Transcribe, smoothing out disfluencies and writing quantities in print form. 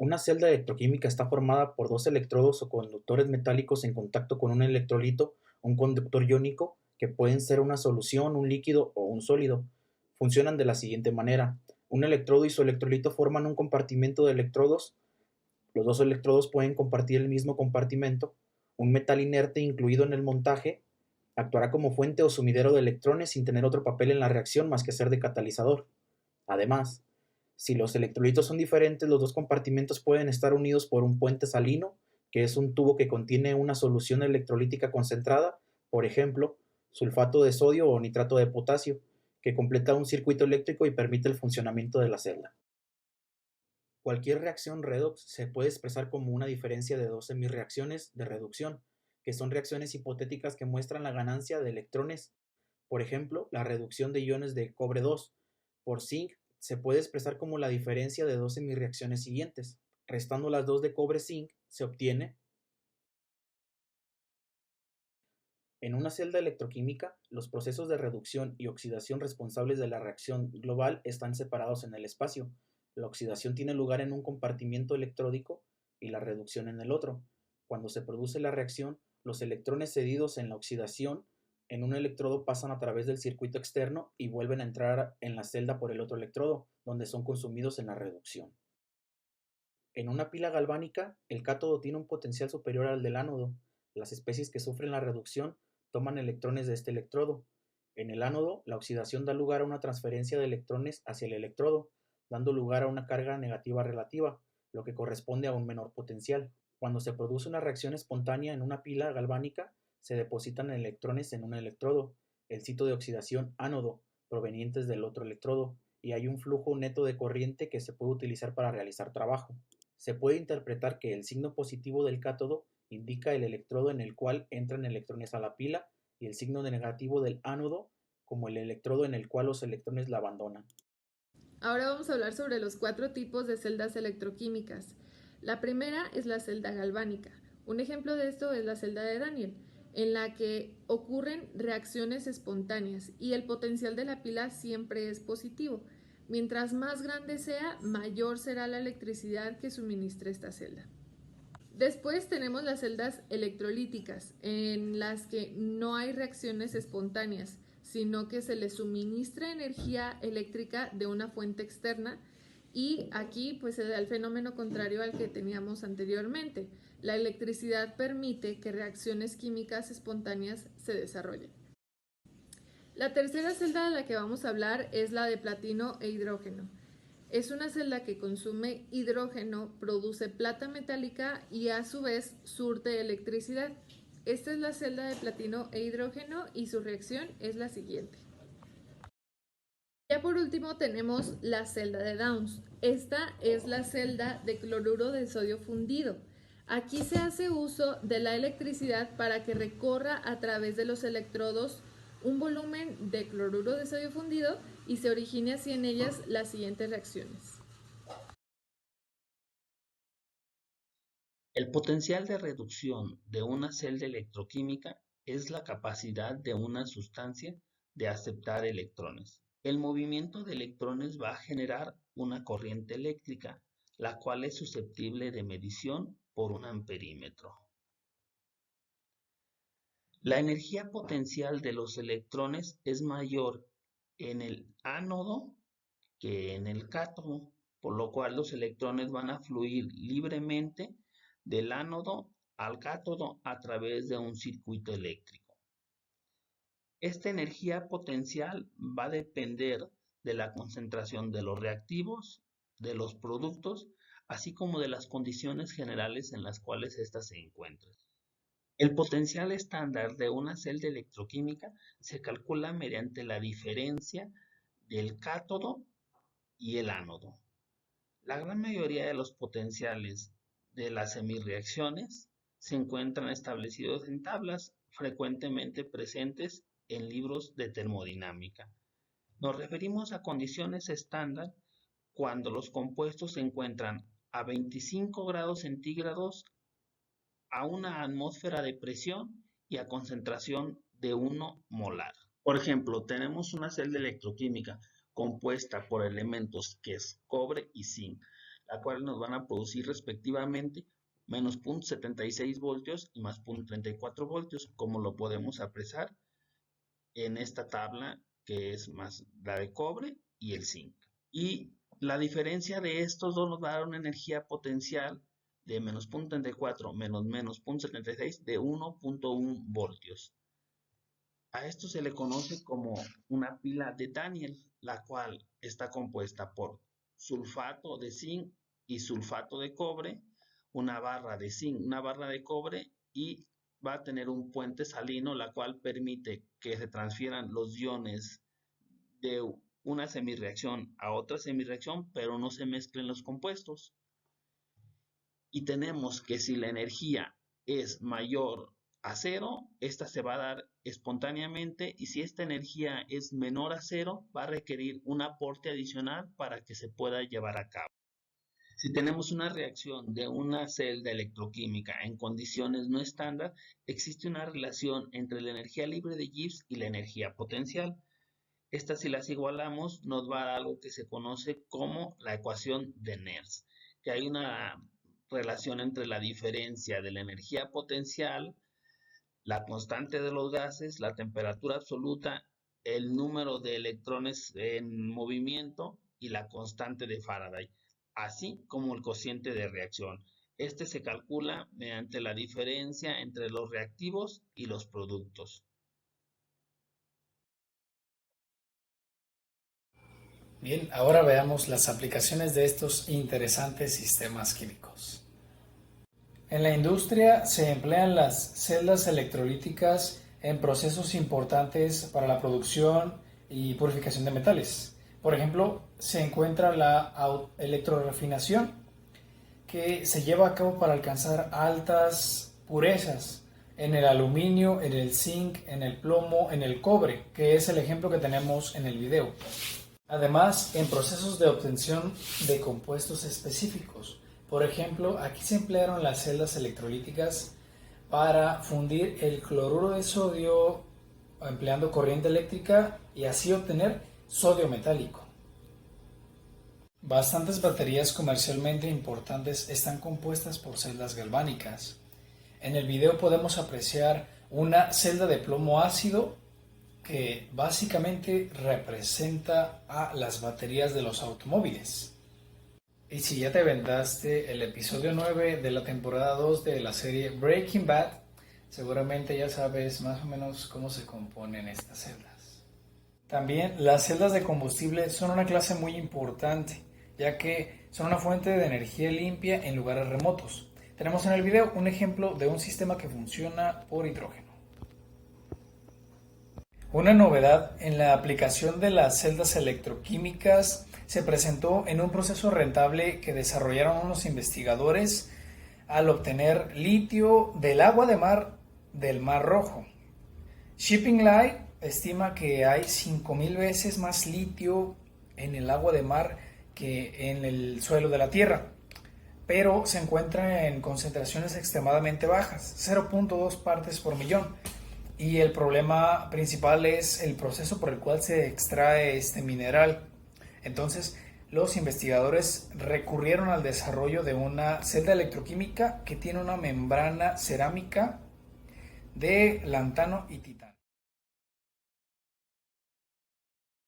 Una celda electroquímica está formada por dos electrodos o conductores metálicos en contacto con un electrolito o un conductor iónico que pueden ser una solución, un líquido o un sólido. Funcionan de la siguiente manera. Un electrodo y su electrolito forman un compartimento de electrodos. Los dos electrodos pueden compartir el mismo compartimento. Un metal inerte incluido en el montaje actuará como fuente o sumidero de electrones sin tener otro papel en la reacción más que ser de catalizador. Además, si los electrolitos son diferentes, los dos compartimentos pueden estar unidos por un puente salino, que es un tubo que contiene una solución electrolítica concentrada, por ejemplo, sulfato de sodio o nitrato de potasio, que completa un circuito eléctrico y permite el funcionamiento de la celda. Cualquier reacción redox se puede expresar como una diferencia de dos semirreacciones de reducción, que son reacciones hipotéticas que muestran la ganancia de electrones. Por ejemplo, la reducción de iones de cobre 2 por zinc se puede expresar como la diferencia de dos semirreacciones siguientes. Restando las dos de cobre-zinc, se obtiene. En una celda electroquímica, los procesos de reducción y oxidación responsables de la reacción global están separados en el espacio. La oxidación tiene lugar en un compartimiento electródico y la reducción en el otro. Cuando se produce la reacción, los electrones cedidos en la oxidación en un electrodo pasan a través del circuito externo y vuelven a entrar en la celda por el otro electrodo, donde son consumidos en la reducción. En una pila galvánica, el cátodo tiene un potencial superior al del ánodo. Las especies que sufren la reducción toman electrones de este electrodo. En el ánodo, la oxidación da lugar a una transferencia de electrones hacia el electrodo, dando lugar a una carga negativa relativa, lo que corresponde a un menor potencial. Cuando se produce una reacción espontánea en una pila galvánica, se depositan electrones en un electrodo, el sitio de oxidación ánodo, provenientes del otro electrodo, y hay un flujo neto de corriente que se puede utilizar para realizar trabajo. Se puede interpretar que el signo positivo del cátodo indica el electrodo en el cual entran electrones a la pila y el signo negativo del ánodo como el electrodo en el cual los electrones la abandonan. Ahora vamos a hablar sobre los 4 tipos de celdas electroquímicas. La primera es la celda galvánica. Un ejemplo de esto es la celda de Daniel, en la que ocurren reacciones espontáneas y el potencial de la pila siempre es positivo. Mientras más grande sea, mayor será la electricidad que suministre esta celda. Después tenemos las celdas electrolíticas, en las que no hay reacciones espontáneas, sino que se le suministra energía eléctrica de una fuente externa y aquí pues se da el fenómeno contrario al que teníamos anteriormente. La electricidad permite que reacciones químicas espontáneas se desarrollen. La tercera celda de la que vamos a hablar es la de platino e hidrógeno. Es una celda que consume hidrógeno, produce plata metálica y a su vez surte electricidad. Esta es la celda de platino e hidrógeno y su reacción es la siguiente. Ya por último tenemos la celda de Downs. Esta es la celda de cloruro de sodio fundido. Aquí se hace uso de la electricidad para que recorra a través de los electrodos un volumen de cloruro de sodio fundido y se origine así en ellas las siguientes reacciones. El potencial de reducción de una celda electroquímica es la capacidad de una sustancia de aceptar electrones. El movimiento de electrones va a generar una corriente eléctrica, la cual es susceptible de medición por un amperímetro. La energía potencial de los electrones es mayor en el ánodo que en el cátodo, por lo cual los electrones van a fluir libremente del ánodo al cátodo a través de un circuito eléctrico. Esta energía potencial va a depender de la concentración de los reactivos, de los productos, así como de las condiciones generales en las cuales ésta se encuentra. El potencial estándar de una celda electroquímica se calcula mediante la diferencia del cátodo y el ánodo. La gran mayoría de los potenciales de las semirreacciones se encuentran establecidos en tablas frecuentemente presentes en libros de termodinámica. Nos referimos a condiciones estándar cuando los compuestos se encuentran a 25 grados centígrados, a una atmósfera de presión y a concentración de 1 molar. Por ejemplo, tenemos una celda electroquímica compuesta por elementos que es cobre y zinc. la cual nos van a producir respectivamente menos 0.76 voltios y más 0.34 voltios, como lo podemos apreciar en esta tabla que es más la de cobre y el zinc. Y la diferencia de estos dos nos va a dar una energía potencial de menos 0.34 menos 0.76 de 1.1 voltios. A esto se le conoce como una pila de Daniel, la cual está compuesta por sulfato de zinc y sulfato de cobre, una barra de zinc, una barra de cobre, y va a tener un puente salino, la cual permite que se transfieran los iones de una semirreacción a otra semirreacción, pero no se mezclen los compuestos. Y tenemos que si la energía es mayor a 0, esta se va a dar espontáneamente, y si esta energía es menor a 0, va a requerir un aporte adicional para que se pueda llevar a cabo. Si tenemos una reacción de una celda electroquímica en condiciones no estándar, existe una relación entre la energía libre de Gibbs y la energía potencial. Estas, si las igualamos, nos va a dar algo que se conoce como la ecuación de Nernst, que hay una relación entre la diferencia de la energía potencial, la constante de los gases, la temperatura absoluta, el número de electrones en movimiento y la constante de Faraday, así como el cociente de reacción. Este se calcula mediante la diferencia entre los reactivos y los productos. Bien, ahora veamos las aplicaciones de estos interesantes sistemas químicos. En la industria se emplean las celdas electrolíticas en procesos importantes para la producción y purificación de metales. Por ejemplo, se encuentra la electrorefinación, que se lleva a cabo para alcanzar altas purezas en el aluminio, en el zinc, en el plomo, en el cobre, que es el ejemplo que tenemos en el video. Además, en procesos de obtención de compuestos específicos. Por ejemplo, aquí se emplearon las celdas electrolíticas para fundir el cloruro de sodio empleando corriente eléctrica y así obtener sodio metálico. Bastantes baterías comercialmente importantes están compuestas por celdas galvánicas. En el video podemos apreciar una celda de plomo ácido que básicamente representa a las baterías de los automóviles. Y si ya te aventaste el episodio 9 de la temporada 2 de la serie Breaking Bad, seguramente ya sabes más o menos cómo se componen estas celdas. También las celdas de combustible son una clase muy importante, ya que son una fuente de energía limpia en lugares remotos. Tenemos en el video un ejemplo de un sistema que funciona por hidrógeno. Una novedad en la aplicación de las celdas electroquímicas se presentó en un proceso rentable que desarrollaron unos investigadores al obtener litio del agua de mar del Mar Rojo. Shipping Line estima que hay 5,000 veces más litio en el agua de mar que en el suelo de la Tierra, pero se encuentra en concentraciones extremadamente bajas, 0.2 partes por millón. Y el problema principal es el proceso por el cual se extrae este mineral. Entonces, los investigadores recurrieron al desarrollo de una celda electroquímica que tiene una membrana cerámica de lantano y titanio.